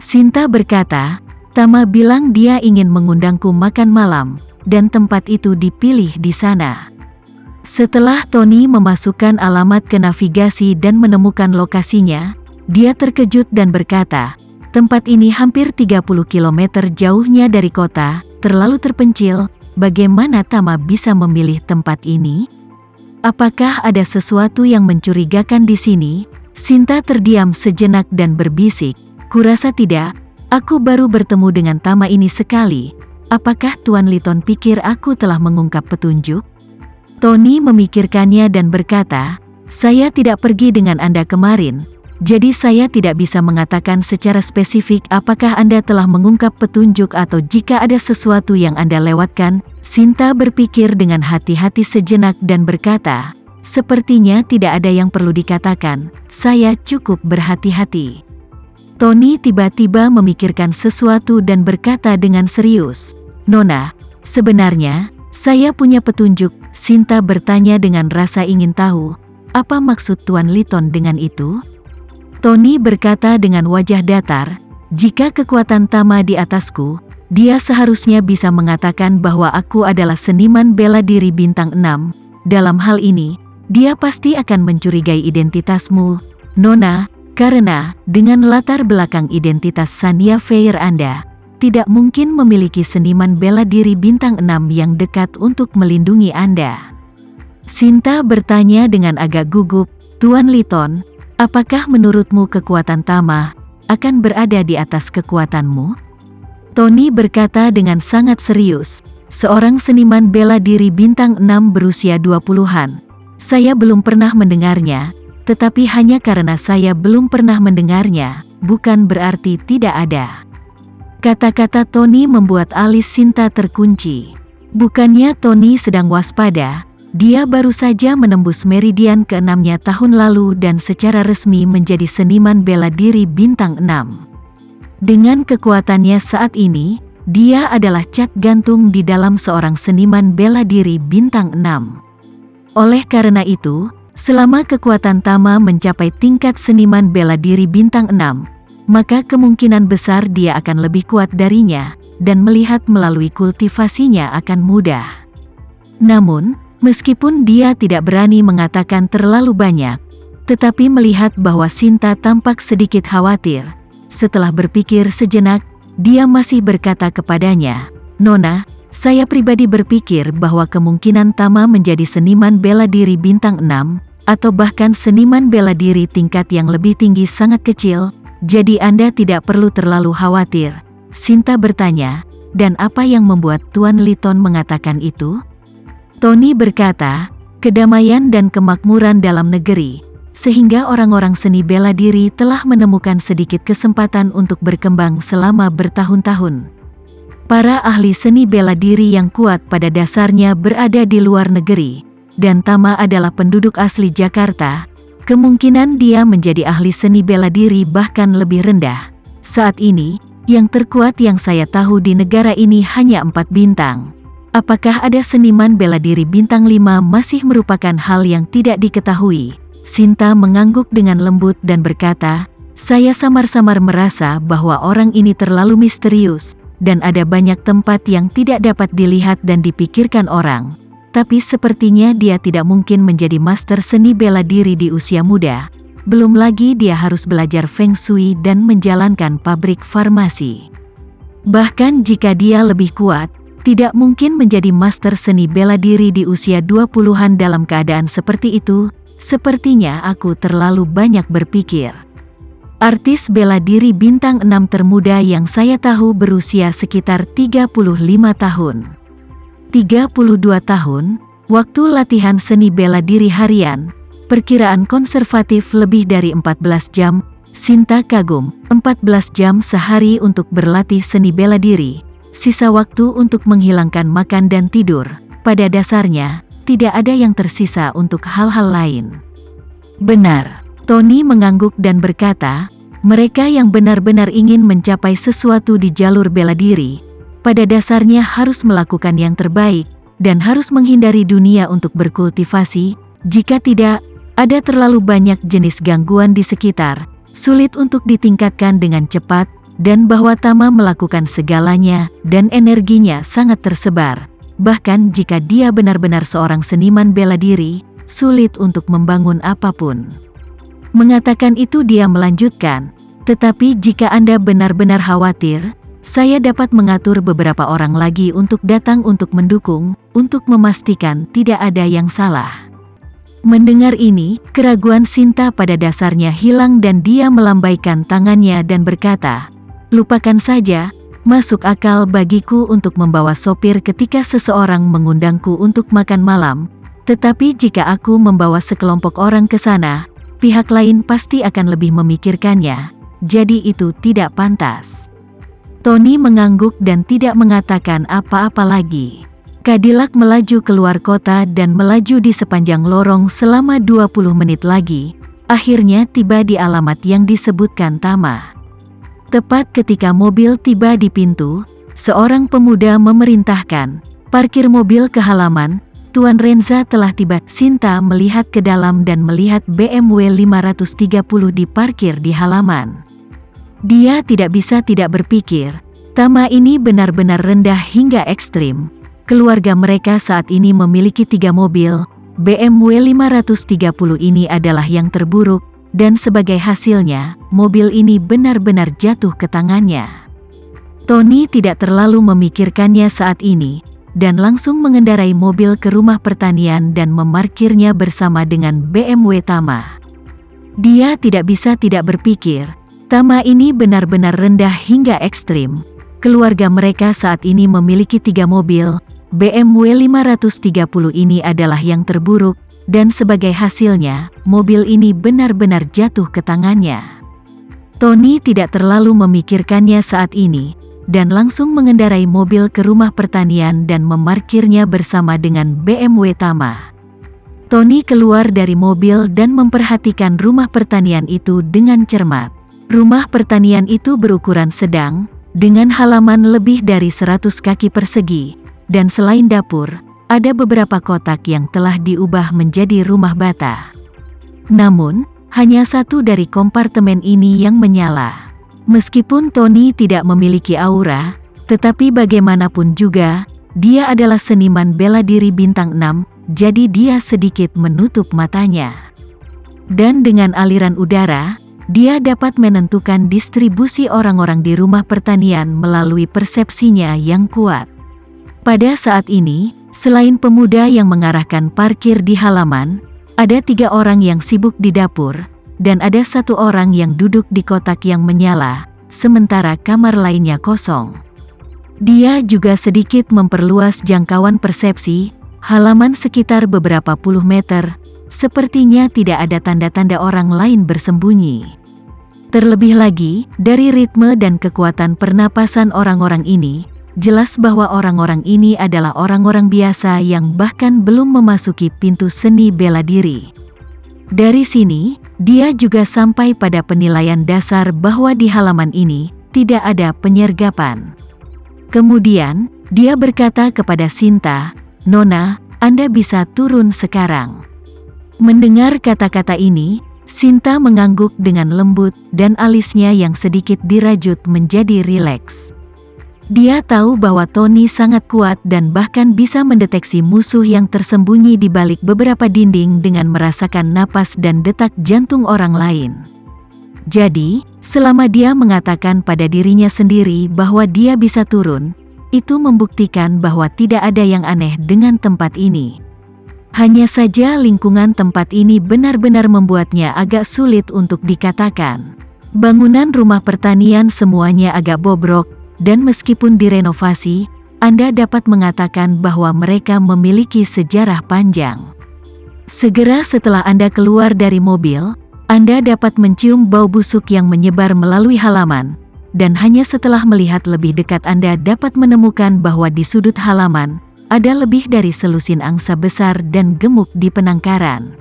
Sinta berkata, Tama bilang dia ingin mengundangku makan malam, dan tempat itu dipilih di sana. Setelah Tony memasukkan alamat ke navigasi dan menemukan lokasinya, dia terkejut dan berkata, tempat ini hampir 30 km jauhnya dari kota, terlalu terpencil, bagaimana Tama bisa memilih tempat ini? Apakah ada sesuatu yang mencurigakan di sini? Sinta terdiam sejenak dan berbisik, kurasa tidak, aku baru bertemu dengan Tama ini sekali. Apakah Tuan Liton pikir aku telah mengungkap petunjuk? Tony memikirkannya dan berkata, saya tidak pergi dengan Anda kemarin, jadi saya tidak bisa mengatakan secara spesifik apakah Anda telah mengungkap petunjuk atau jika ada sesuatu yang Anda lewatkan. Sinta berpikir dengan hati-hati sejenak dan berkata, sepertinya tidak ada yang perlu dikatakan, saya cukup berhati-hati. Tony tiba-tiba memikirkan sesuatu dan berkata dengan serius, Nona, sebenarnya, saya punya petunjuk. Sinta bertanya dengan rasa ingin tahu, apa maksud Tuan Liton dengan itu? Tony berkata dengan wajah datar, jika kekuatan Tama di atasku, dia seharusnya bisa mengatakan bahwa aku adalah seniman bela diri bintang 6. Dalam hal ini, dia pasti akan mencurigai identitasmu, Nona, karena dengan latar belakang identitas Sanya Fair Anda, tidak mungkin memiliki seniman bela diri bintang 6 yang dekat untuk melindungi Anda. Sinta bertanya dengan agak gugup, Tuan Liton, apakah menurutmu kekuatan Tama akan berada di atas kekuatanmu? Tony berkata dengan sangat serius, seorang seniman bela diri bintang 6 berusia 20-an. Saya belum pernah mendengarnya, tetapi hanya karena saya belum pernah mendengarnya, bukan berarti tidak ada. Kata-kata Tony membuat alis Sinta terkunci. Bukannya Tony sedang waspada, dia baru saja menembus meridian ke-6-nya tahun lalu dan secara resmi menjadi seniman bela diri bintang 6. Dengan kekuatannya saat ini, dia adalah cat gantung di dalam seorang seniman bela diri bintang 6. Oleh karena itu, selama kekuatan Tama mencapai tingkat seniman bela diri bintang 6, maka kemungkinan besar dia akan lebih kuat darinya, dan melihat melalui kultivasinya akan mudah. Namun, meskipun dia tidak berani mengatakan terlalu banyak, tetapi melihat bahwa Sinta tampak sedikit khawatir, setelah berpikir sejenak, dia masih berkata kepadanya, Nona, saya pribadi berpikir bahwa kemungkinan Tama menjadi seniman bela diri bintang 6, atau bahkan seniman bela diri tingkat yang lebih tinggi sangat kecil, jadi Anda tidak perlu terlalu khawatir. Sinta bertanya, dan apa yang membuat Tuan Liton mengatakan itu? Tony berkata, kedamaian dan kemakmuran dalam negeri, sehingga orang-orang seni bela diri telah menemukan sedikit kesempatan untuk berkembang selama bertahun-tahun. Para ahli seni bela diri yang kuat pada dasarnya berada di luar negeri, dan Tama adalah penduduk asli Jakarta. Kemungkinan dia menjadi ahli seni bela diri bahkan lebih rendah. Saat ini, yang terkuat yang saya tahu di negara ini hanya 4 bintang. Apakah ada seniman bela diri bintang 5 masih merupakan hal yang tidak diketahui? Sinta mengangguk dengan lembut dan berkata, saya samar-samar merasa bahwa orang ini terlalu misterius, dan ada banyak tempat yang tidak dapat dilihat dan dipikirkan orang. Tapi sepertinya dia tidak mungkin menjadi master seni bela diri di usia muda. Belum lagi dia harus belajar Feng Shui dan menjalankan pabrik farmasi. Bahkan jika dia lebih kuat, tidak mungkin menjadi master seni bela diri di usia 20-an dalam keadaan seperti itu. Sepertinya aku terlalu banyak berpikir. Artis bela diri bintang 6 termuda yang saya tahu berusia sekitar 35 tahun. 32 tahun, waktu latihan seni bela diri harian, perkiraan konservatif lebih dari 14 jam, Sinta kagum, 14 jam sehari untuk berlatih seni bela diri, sisa waktu untuk menghilangkan makan dan tidur, pada dasarnya, tidak ada yang tersisa untuk hal-hal lain. Benar, Tony mengangguk dan berkata, mereka yang benar-benar ingin mencapai sesuatu di jalur bela diri, pada dasarnya harus melakukan yang terbaik, dan harus menghindari dunia untuk berkultivasi. Jika tidak, ada terlalu banyak jenis gangguan di sekitar, sulit untuk ditingkatkan dengan cepat. dan bahwa Tama melakukan segalanya dan energinya sangat tersebar. Bahkan jika dia benar-benar seorang seniman bela diri, sulit untuk membangun apapun. Mengatakan itu dia melanjutkan, tetapi jika Anda benar-benar khawatir, saya dapat mengatur beberapa orang lagi untuk datang untuk mendukung, untuk memastikan tidak ada yang salah. Mendengar ini, keraguan Sinta pada dasarnya hilang dan dia melambaikan tangannya dan berkata, "Lupakan saja, masuk akal bagiku untuk membawa sopir ketika seseorang mengundangku untuk makan malam, tetapi jika aku membawa sekelompok orang ke sana, pihak lain pasti akan lebih memikirkannya, jadi itu tidak pantas." Tony mengangguk dan tidak mengatakan apa-apa lagi. Cadillac melaju keluar kota dan melaju di sepanjang lorong selama 20 menit lagi, akhirnya tiba di alamat yang disebutkan Tama. Tepat ketika mobil tiba di pintu, seorang pemuda memerintahkan, "Parkir mobil ke halaman, Tuan Renza telah tiba." Sinta melihat ke dalam dan melihat BMW 530 diparkir di halaman. Dia tidak bisa tidak berpikir, Tama ini benar-benar rendah hingga ekstrim. Keluarga mereka saat ini memiliki 3 mobil, BMW 530 ini adalah yang terburuk, dan sebagai hasilnya, mobil ini benar-benar jatuh ke tangannya. Tony tidak terlalu memikirkannya saat ini, dan langsung mengendarai mobil ke rumah pertanian dan memarkirnya bersama dengan BMW Tama. Dia tidak bisa tidak berpikir, Tama ini benar-benar rendah hingga ekstrim. Keluarga mereka saat ini memiliki 3 mobil, BMW 530 ini adalah yang terburuk, dan sebagai hasilnya, mobil ini benar-benar jatuh ke tangannya. Tony tidak terlalu memikirkannya saat ini, dan langsung mengendarai mobil ke rumah pertanian dan memarkirnya bersama dengan BMW Tama. Tony keluar dari mobil dan memperhatikan rumah pertanian itu dengan cermat. Rumah pertanian itu berukuran sedang, dengan halaman lebih dari 100 kaki persegi, dan selain dapur, ada beberapa kotak yang telah diubah menjadi rumah bata. Namun, hanya satu dari kompartemen ini yang menyala. Meskipun Tony tidak memiliki aura, tetapi bagaimanapun juga, dia adalah seniman bela diri bintang 6, jadi dia sedikit menutup matanya. Dan dengan aliran udara, dia dapat menentukan distribusi orang-orang di rumah pertanian melalui persepsinya yang kuat. Pada saat ini, selain pemuda yang mengarahkan parkir di halaman, ada 3 orang yang sibuk di dapur, dan ada 1 orang yang duduk di kotak yang menyala, sementara kamar lainnya kosong. Dia juga sedikit memperluas jangkauan persepsi, halaman sekitar beberapa puluh meter, sepertinya tidak ada tanda-tanda orang lain bersembunyi. Terlebih lagi, dari ritme dan kekuatan pernapasan orang-orang ini, jelas bahwa orang-orang ini adalah orang-orang biasa yang bahkan belum memasuki pintu seni bela diri. Dari sini, dia juga sampai pada penilaian dasar bahwa di halaman ini tidak ada penyergapan. Kemudian, dia berkata kepada Sinta, "Nona, Anda bisa turun sekarang." Mendengar kata-kata ini, Sinta mengangguk dengan lembut dan alisnya yang sedikit dirajut menjadi rileks. Dia tahu bahwa Tony sangat kuat dan bahkan bisa mendeteksi musuh yang tersembunyi di balik beberapa dinding dengan merasakan napas dan detak jantung orang lain. Jadi, selama dia mengatakan pada dirinya sendiri bahwa dia bisa turun, itu membuktikan bahwa tidak ada yang aneh dengan tempat ini. Hanya saja lingkungan tempat ini benar-benar membuatnya agak sulit untuk dikatakan. Bangunan rumah pertanian semuanya agak bobrok, dan meskipun direnovasi, Anda dapat mengatakan bahwa mereka memiliki sejarah panjang. Segera setelah Anda keluar dari mobil, Anda dapat mencium bau busuk yang menyebar melalui halaman, dan hanya setelah melihat lebih dekat Anda dapat menemukan bahwa di sudut halaman, ada lebih dari selusin angsa besar dan gemuk di penangkaran.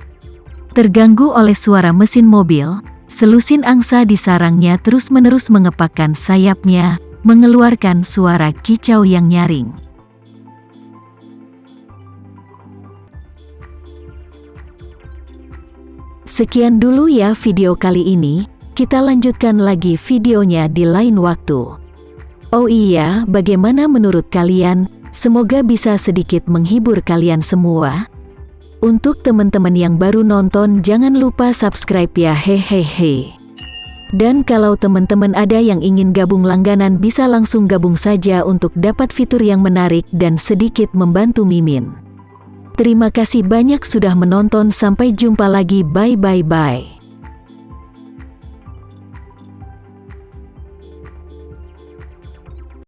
Terganggu oleh suara mesin mobil, selusin angsa di sarangnya terus-menerus mengepakkan sayapnya, mengeluarkan suara kicau yang nyaring. Sekian dulu ya video kali ini. kita lanjutkan lagi videonya di lain waktu. Oh iya, bagaimana menurut kalian? Semoga bisa sedikit menghibur kalian semua. Untuk teman-teman yang baru nonton, jangan lupa subscribe ya, hehehe. Dan kalau teman-teman ada yang ingin gabung langganan, bisa langsung gabung saja untuk dapat fitur yang menarik dan sedikit membantu Mimin. Terima kasih banyak sudah menonton, sampai jumpa lagi, bye bye bye.